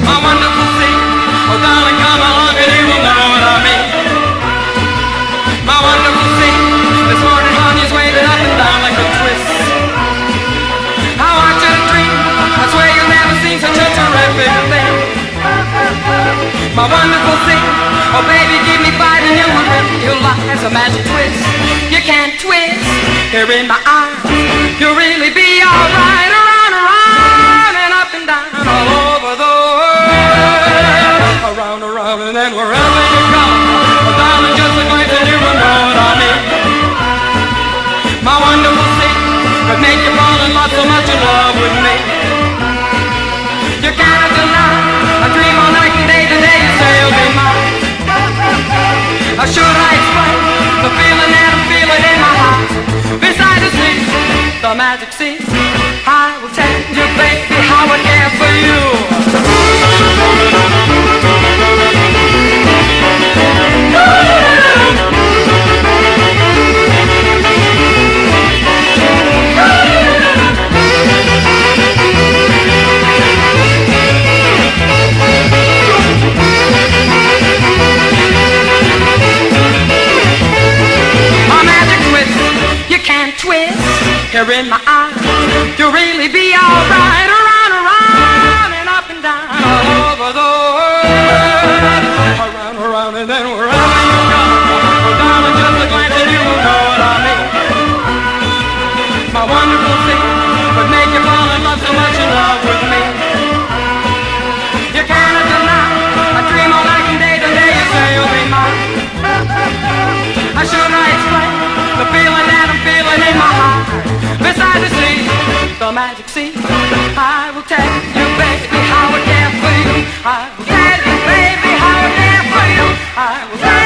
My wonderful sea, oh darling, come along and you will know what I mean. My wonderful sea, this morning honey's waving up and down like a twist. I want you to dream, I swear you've never seen such a terrific thing. My wonderful sea, oh baby, give me five and you will realize a magic twist. You can't twist here in my arms. You'll really be alright. Around, around, and up and down all over the world. Around, around, and then wherever you go, oh darling, just a glimpse and you will know what I mean. My wonderful sea could make you fall in love so much in love with me. You cannot deny, I dream all night and day, the day you say you'll be mine. How should I explain the feeling that I'm feeling in my heart? Beside the sea, the magic sea, I will tell you, baby, how I care for you. Twist here in my eyes, you'll really be alright. Around, around, and up and down all over the world. Around, around, and then wherever you go, oh darling, just a glance and you will know what I mean. My wonderful thing would make you fall in love so much in love with me. You cannot deny, I dream all night and day, the day you say you'll be mine. How should I explain the feeling that I'm feeling in my heart? Beside the sea, the magic sea, I will tell you, baby, how I care for you. I will tell you, baby, how I care for you. I will tell you.